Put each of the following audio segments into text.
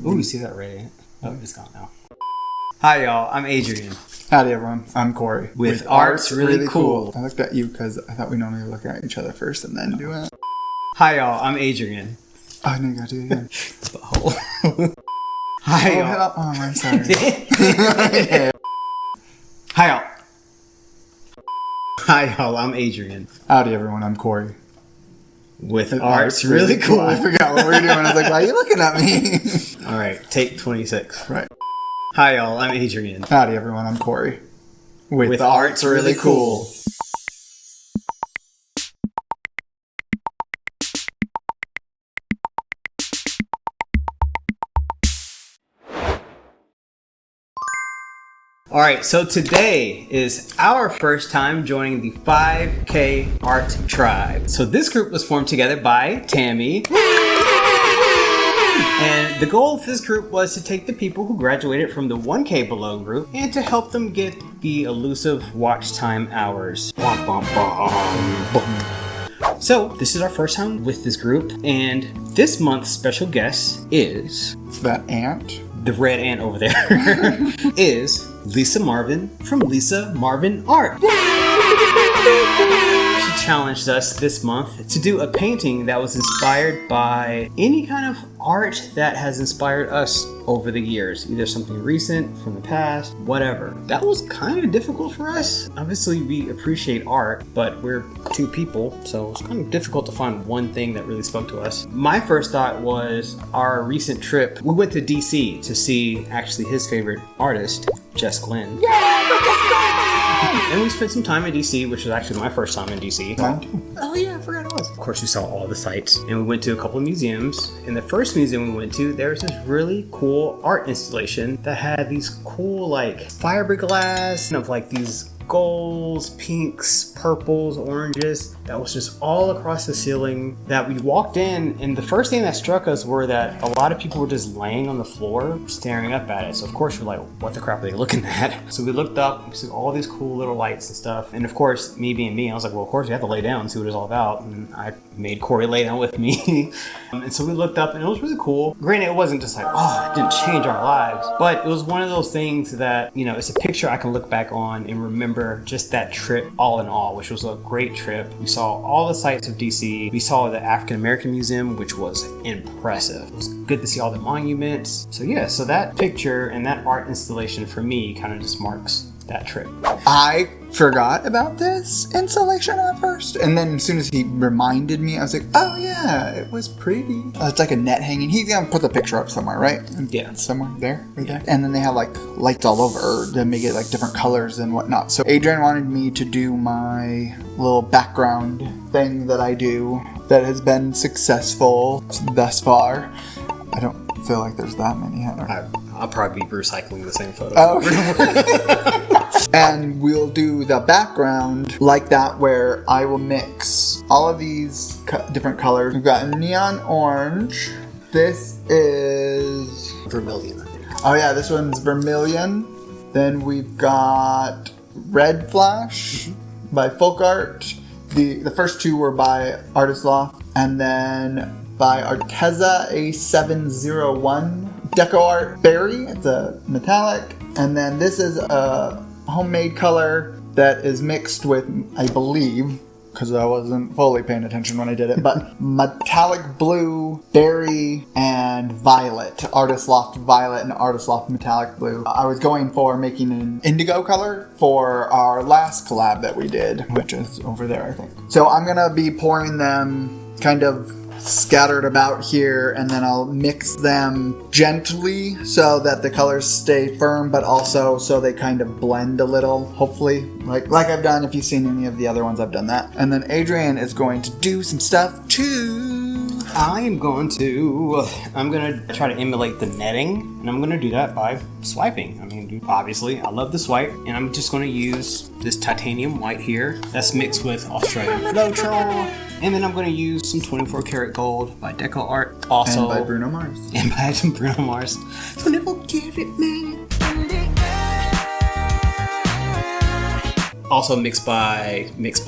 Ooh, you see that red? Oh, it's gone now. Hi, y'all. I'm Adrian. Howdy, everyone. I'm Cory. With Art's Really Cool. I looked at you because I thought we normally look at each other first and then do it. Hi, y'all. I'm Adrian. Oh, no, you gotta do it again. Butthole. Hi, y'all. Oh, I'm sorry. Hi, y'all. Hi, y'all. I'm Adrian. Howdy, everyone. I'm Cory. With Art's Really Cool. I forgot what we were doing. I was like, why are you looking at me? All right. Take 26. Right. Hi, y'all. I'm Adrian. Howdy, everyone. I'm Cory. With Art's Really Cool. Alright, so today is our first time joining the 5K Art Tribe. So this group was formed together by Tammy. And the goal of this group was to take the people who graduated from the 1K below group and to help them get the elusive watch time hours. So this is our first time with this group, and this month's special guest is... That ant? The red ant over there is Lisa Marvin from lisamarvinart. She challenged us this month to do a painting that was inspired by any kind of art that has inspired us over the years. Either something recent, from the past, whatever. That was kind of difficult for us. Obviously, we appreciate art, but we're two people, so it's kind of difficult to find one thing that really spoke to us. My first thought was our recent trip. We went to DC to see actually his favorite artist, Jess Glynn. And we spent some time in DC, which was actually my first time in DC. Oh yeah, I forgot it was. Of course, we saw all the sites. And we went to a couple of museums. In the first museum we went to, there was this really cool art installation that had these cool, like, fiberglass of, like, these golds, pinks, purples, oranges that was just all across the ceiling that we walked in, and the first thing that struck us were that a lot of people were just laying on the floor staring up at it. So of course we're like, what the crap are they looking at? So we looked up, we saw all these cool little lights and stuff, and of course me being me, I was like, well, of course we have to lay down and see what it's all about, and I made Cory lay down with me. And so we looked up and it was really cool. Granted, it wasn't just like, oh, it didn't change our lives, but it was one of those things that, you know, it's a picture I can look back on and remember just that trip all in all, which was a great trip. We saw all the sites of DC. We saw the African American Museum, which was impressive. It was good to see all the monuments. So yeah, so that picture and that art installation for me kind of just marks that trip. I forgot about this installation at first, and then as soon as he reminded me, I was like, oh yeah, it was pretty. It's like a net hanging. He's gonna put the picture up somewhere, right? Yeah. Somewhere there, right there. And then they have like lights all over to make it like different colors and whatnot. So Adrian wanted me to do my little background thing that I do that has been successful thus far. I don't feel like there's that many. I'll probably be recycling the same photo. Oh. And we'll do the background like that, where I will mix all of these different colors. We've got neon orange. This is... Vermillion, I think. Oh yeah, this one's Vermillion. Then we've got Red Flash by FolkArt. The first two were by Loft. And then by Arteza A701. DecoArt Berry, it's a metallic. And then this is a homemade color that is mixed with, I believe, because I wasn't fully paying attention when I did it, but metallic blue, berry, and violet. Artist Loft violet and Artist Loft metallic blue. I was going for making an indigo color for our last collab that we did, which is over there, I think. So I'm gonna be pouring them kind of scattered about here, and then I'll mix them gently so that the colors stay firm, but also so they kind of blend a little, hopefully, like I've done. If you've seen any of the other ones, I've done that. And then Adrian is going to do some stuff too. I'm going to try to emulate the netting, and I'm going to do that by swiping. I mean, obviously, I love the swipe, and I'm just going to use this titanium white here that's mixed with Australian Floetrol. And then I'm going to use some 24 karat gold by DecoArt. Also, and by Bruno Mars. And by Bruno Mars. 24 karat man. Also mixed by Bruno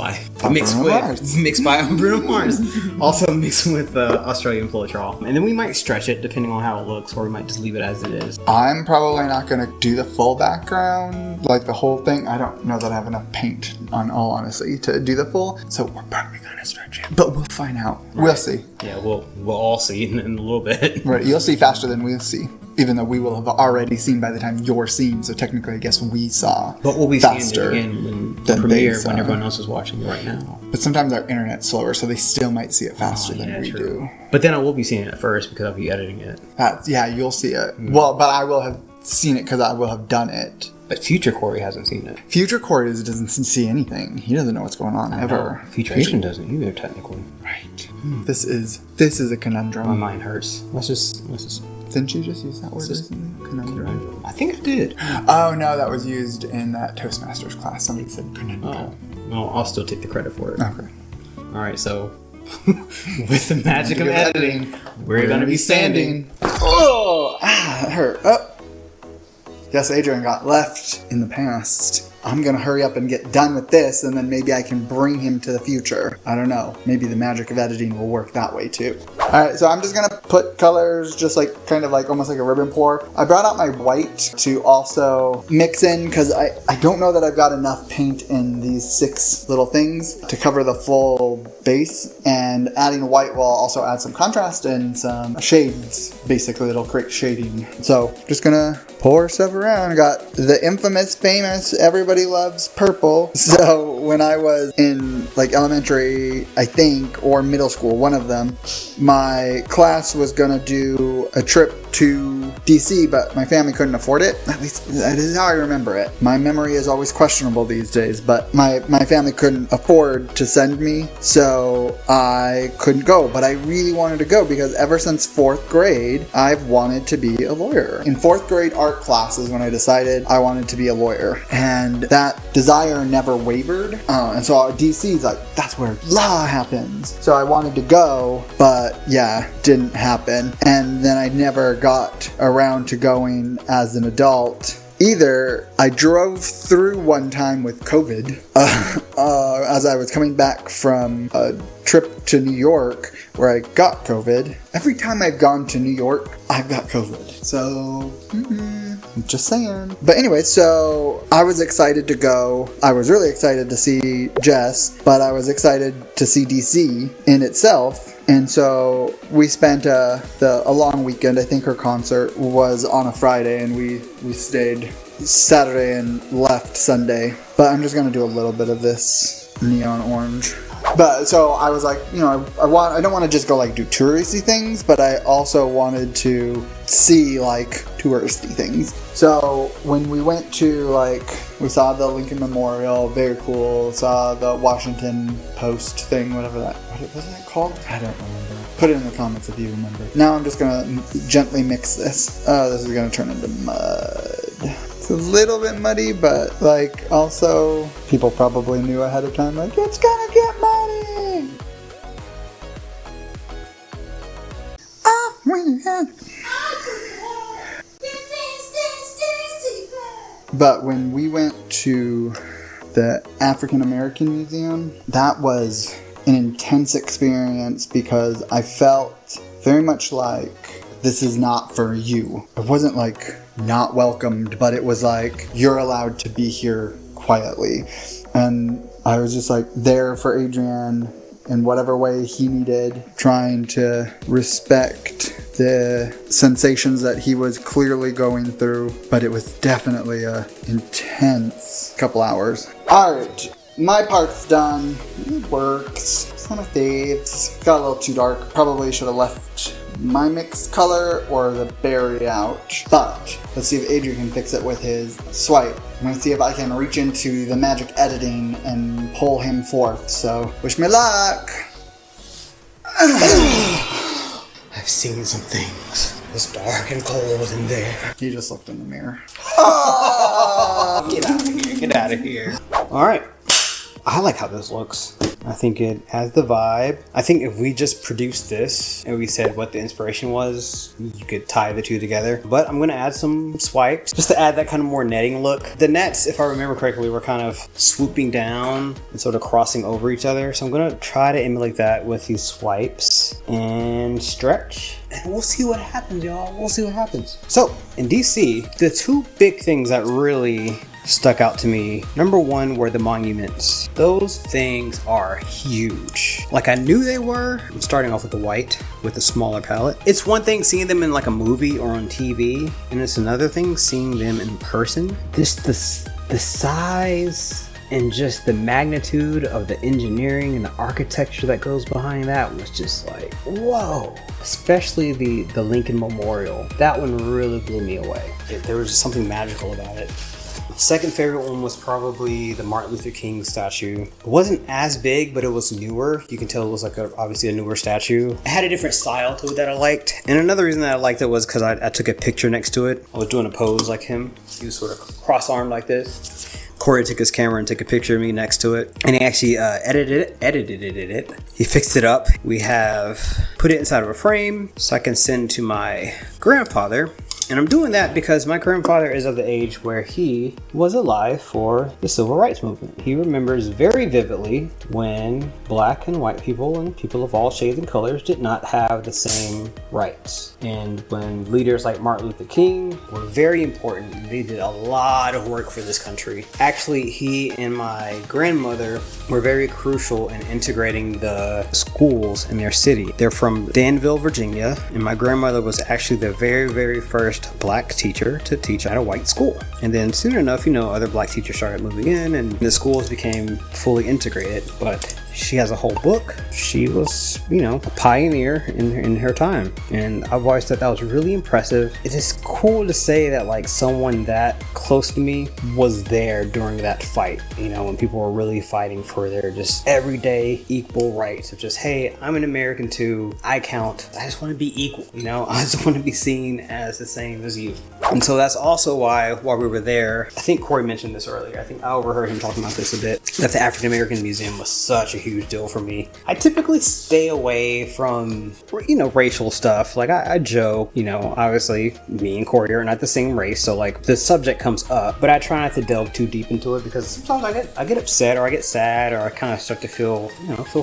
Mars. Also mixed with Australian Floetrol. And then we might stretch it depending on how it looks, or we might just leave it as it is. I'm probably not going to do the full background, like the whole thing. I don't know that I have enough paint, on all honesty, to do the full. So we're probably going to stretch it. But we'll find out. Right. We'll see. Yeah, we'll all see in a little bit. Right, you'll see faster than we'll see. Even though we will have already seen by the time you're seeing, so technically I guess we saw. But we'll be faster seeing it again when the premiere, when everyone else is watching it right now. But sometimes our internet's slower, so they still might see it faster than we do. But then I will be seeing it first because I'll be editing it. Yeah, you'll see it. Well, but I will have seen it because I will have done it. But future Cory hasn't seen it. Future Cory doesn't see anything. He doesn't know what's going on ever. Future Adrian doesn't either, technically. Right. This is a conundrum. My mind hurts. Let's just. Didn't you just use that word recently? Conundrum. I think I did. Oh no, that was used in that Toastmasters class. Somebody said conundrum. Oh, well, I'll still take the credit for it. Okay. All right, so with the magic of editing, we're gonna be standing. Oh, that hurt. Oh. Guess Adrian got left in the past. I'm gonna hurry up and get done with this, and then maybe I can bring him to the future. I don't know. Maybe the magic of editing will work that way too. Alright, so I'm just gonna put colors just like kind of like almost like a ribbon pour. I brought out my white to also mix in because I don't know that I've got enough paint in these 6 little things to cover the full base, and adding white will also add some contrast and some shades. Basically, it'll create shading. So just gonna pour stuff around. I got the infamous, famous, everybody loves purple. So when I was in like elementary, I think, or middle school, one of them, my class was gonna do a trip to DC, but my family couldn't afford it. At least that is how I remember it. My memory is always questionable these days, but my family couldn't afford to send me, so I couldn't go. But I really wanted to go because ever since 4th grade, I've wanted to be a lawyer. In 4th grade art classes, when I decided I wanted to be a lawyer, and that desire never wavered. And so DC is like, that's where law happens. So I wanted to go, but yeah, didn't happen. And then I never got around to going as an adult either. I drove through one time with COVID as I was coming back from a trip to New York where I got COVID. Every time I've gone to New York, I've got COVID. So, just saying. But anyway, so I was excited to go. I was really excited to see Jess, but I was excited to see DC in itself. And so we spent a long weekend. I think her concert was on a Friday, and we stayed Saturday and left Sunday. But I'm just gonna do a little bit of this neon orange. But so I was like, you know, I don't want to just go like do touristy things, but I also wanted to see like touristy things. So when we went to we saw the Lincoln Memorial, very cool. Saw the Washington Post thing, what was that called? I don't remember. Put it in the comments if you remember. Now I'm just gonna gently mix this. This is gonna turn into mud. It's a little bit muddy, but also people probably knew ahead of time, it's gonna get muddy. But when we went to the African American Museum, that was an intense experience because I felt very much like this is not for you. It wasn't not welcomed, but it was you're allowed to be here quietly. And I was just there for Adrian in whatever way he needed, trying to respect the sensations that he was clearly going through, but it was definitely a intense couple hours. Alright, my part's done. It works. It's not a thieves. Got a little too dark. Probably should have left my mixed color or the berry out. But let's see if Adrian can fix it with his swipe. I'm gonna see if I can reach into the magic editing and pull him forth. So wish me luck. I've seen some things. It's dark and cold in there. He just looked in the mirror. Get out of here. Get out of here. All right. I like how this looks. I think it has the vibe. I think if we just produced this and we said what the inspiration was, you could tie the two together. But I'm gonna add some swipes just to add that kind of more netting look. The nets, if I remember correctly, were kind of swooping down and sort of crossing over each other. So I'm gonna try to emulate that with these swipes and stretch. And we'll see what happens, y'all. We'll see what happens. So in DC, the two big things that really stuck out to me, number one were the monuments. Those things are huge. Like I knew they were. I'm starting off with the white with a smaller palette. It's one thing seeing them in like a movie or on TV, and it's another thing seeing them in person. Just the size and just the magnitude of the engineering and the architecture that goes behind that was just like, whoa. Especially the Lincoln Memorial. That one really blew me away. There was just something magical about it. Second favorite one was probably the Martin Luther King statue. It wasn't as big, but it was newer. You can tell it was like obviously a newer statue. It had a different style to it that I liked. And another reason that I liked it was because I took a picture next to it. I was doing a pose like him. He was sort of cross-armed like this. Cory took his camera and took a picture of me next to it. And he actually edited it. He fixed it up. We have put it inside of a frame so I can send to my grandfather. And I'm doing that because my grandfather is of the age where he was alive for the civil rights movement. He remembers very vividly when black and white people and people of all shades and colors did not have the same rights. And when leaders like Martin Luther King were very important, they did a lot of work for this country. Actually, he and my grandmother were very crucial in integrating the schools in their city. They're from Danville, Virginia, and my grandmother was actually the very, very first black teacher to teach at a white school. And then soon enough, other black teachers started moving in and the schools became fully integrated. But she has a whole book. She was, a pioneer in her time. And I've always thought that was really impressive. It is cool to say that like someone that close to me was there during that fight, when people were really fighting for their just everyday equal rights of just, hey, I'm an American too. I count. I just want to be equal, I just want to be seen as the same as you. And so that's also why while we were there, I think Cory mentioned this earlier. I think I overheard him talking about this a bit, that the African American Museum was such a huge deal for me. I typically stay away from, racial stuff. Like I joke, obviously me and Cory are not the same race. So like the subject comes up, but I try not to delve too deep into it because sometimes I get upset or I get sad or I kind of start to feel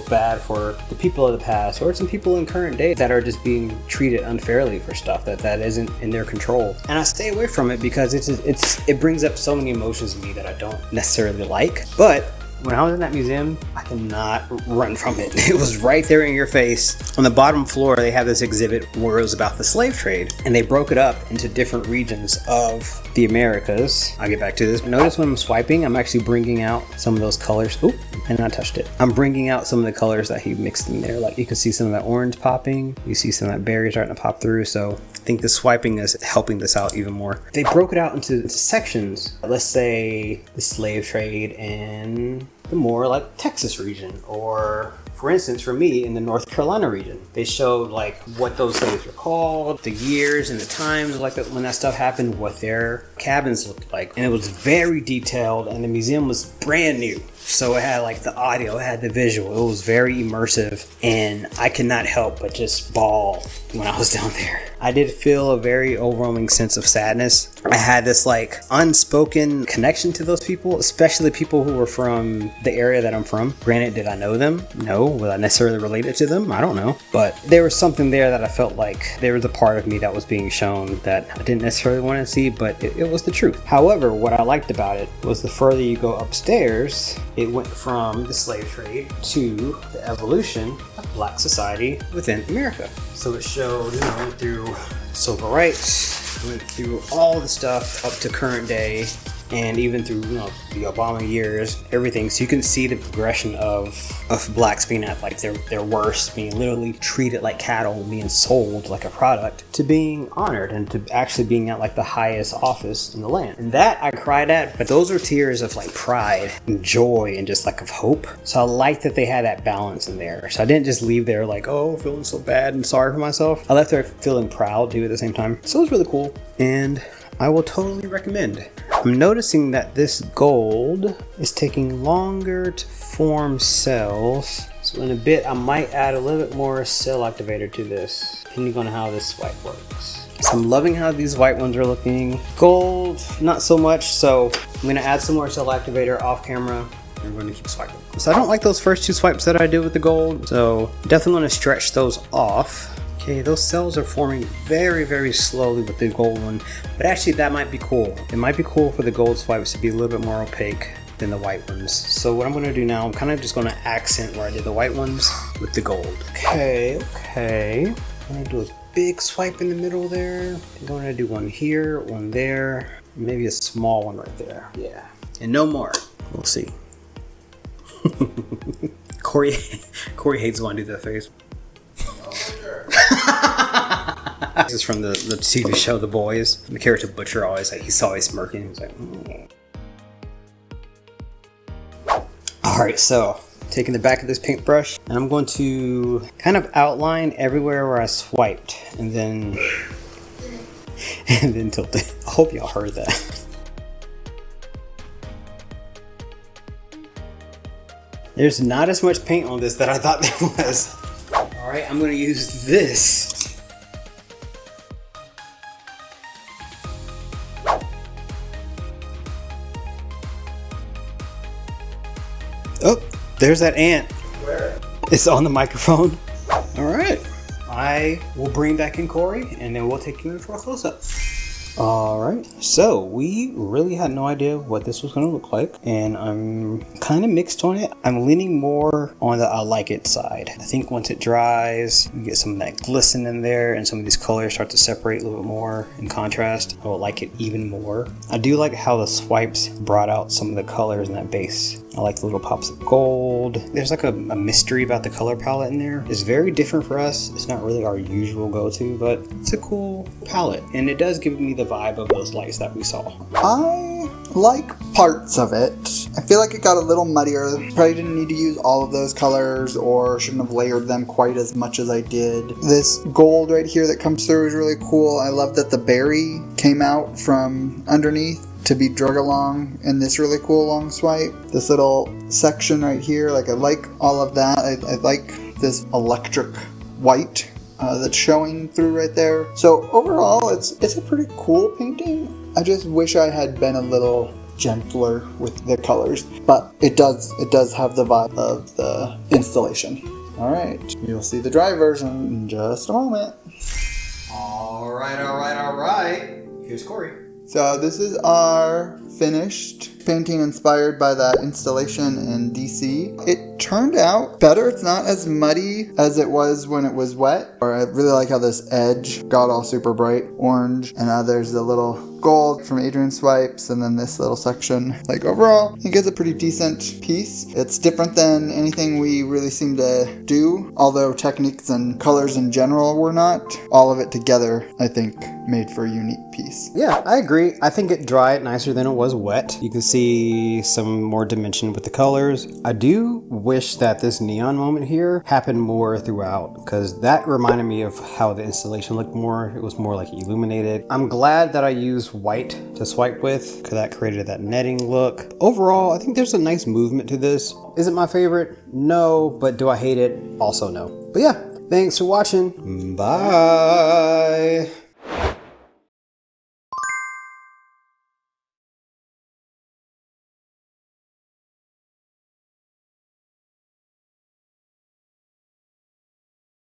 bad for the people of the past or some people in current day that are just being treated unfairly for stuff that isn't in their control. And I stay away from it because it brings up so many emotions in me that I don't necessarily like. But when I was in that museum, I cannot run from it. It was right there in your face. On the bottom floor, they have this exhibit where it was about the slave trade, and they broke it up into different regions of the Americas. I'll get back to this. Notice when I'm swiping, I'm actually bringing out some of those colors. Oop, and I touched it. I'm bringing out some of the colors that he mixed in there. Like you can see some of that orange popping. You see some of that berry starting to pop through. So I think the swiping is helping this out even more. They broke it out into sections. Let's say the slave trade and the more like Texas region, or for instance, for me in the North Carolina region, they showed like what those slaves were called, the years and the times like that when that stuff happened, what their cabins looked like. And it was very detailed and the museum was brand new. So it had like the audio, it had the visual, it was very immersive, and I could not help but just bawl when I was down there. I did feel a very overwhelming sense of sadness. I had this like unspoken connection to those people, especially people who were from the area that I'm from. Granted, did I know them? No. Was I necessarily related to them? I don't know. But there was something there that I felt like there was a part of me that was being shown that I didn't necessarily want to see, but it was the truth. However, what I liked about it was the further you go upstairs, it went from the slave trade to the evolution of black society within America. So it showed, went through civil rights, went through all the stuff up to current day, and even through the Obama years, everything. So you can see the progression of blacks being at like their worst, being literally treated like cattle, being sold like a product, to being honored and to actually being at like the highest office in the land. And that I cried at, but those are tears of like pride and joy and just like of hope. So I like that they had that balance in there. So I didn't just leave there like, oh, feeling so bad and sorry for myself. I left there feeling proud too at the same time. So it was really cool, and I will totally recommend. I'm noticing that this gold is taking longer to form cells. So in a bit, I might add a little bit more cell activator to this, depending on how this swipe works. So I'm loving how these white ones are looking. Gold, not so much, so I'm gonna add some more cell activator off camera, and we're gonna keep swiping. So I don't like those first two swipes that I did with the gold, so definitely wanna stretch those off. Okay, those cells are forming very, very slowly with the gold one, but actually that might be cool. It might be cool for the gold swipes to be a little bit more opaque than the white ones. So what I'm gonna do now, I'm kind of just gonna accent where I did the white ones with the gold. Okay. I'm gonna do a big swipe in the middle there. I'm gonna do one here, one there, maybe a small one right there. Yeah, and no more. We'll see. Cory hates when I do that face. This is from the TV show The Boys. The character Butcher always he's always smirking. He's like, mm. Alright, so taking the back of this paintbrush, and I'm going to kind of outline everywhere where I swiped, and then tilt it. I hope y'all heard that. There's not as much paint on this that I thought there was. Alright, I'm going to use this. Oh, there's that ant. Where? It's on the microphone. Alright. I will bring back in Cory, and then we'll take you in for a close-up. Alright, so we really had no idea what this was going to look like, and I'm kind of mixed on it. I'm leaning more on the I like it side. I think once it dries, you get some of that glisten in there, and some of these colors start to separate a little bit more in contrast. I will like it even more. I do like how the swipes brought out some of the colors in that base. I like the little pops of gold. There's like a mystery about the color palette in there. It's very different for us. It's not really our usual go-to, but it's a cool palette. And it does give me the vibe of those lights that we saw. I like parts of it. I feel like it got a little muddier. Probably didn't need to use all of those colors, or shouldn't have layered them quite as much as I did. This gold right here that comes through is really cool. I love that the berry came out from underneath to be drug along in this really cool long swipe. This little section right here, like I like all of that. I like this electric white that's showing through right there. So overall, it's a pretty cool painting. I just wish I had been a little gentler with the colors, but it does have the vibe of the installation. All right, you'll see the dry version in just a moment. All right. Here's Cory. So this is our finished painting inspired by that installation in DC. It turned out better. It's not as muddy as it was when it was wet. Or I really like how this edge got all super bright orange. And there's the little gold from Adrian's swipes, and then this little section. Like overall, I think it's a pretty decent piece. It's different than anything we really seem to do, although techniques and colors in general were not. All of it together, I think, made for a unique piece. Yeah, I agree. I think it dried nicer than it was wet. You can see some more dimension with the colors. I do wish that this neon moment here happened more throughout, because that reminded me of how the installation looked more. It was more like illuminated. I'm glad that I used white to swipe with, because that created that netting look. Overall, I think there's a nice movement to this. Is it my favorite? No, but do I hate it? Also no. But yeah, thanks for watching. Bye.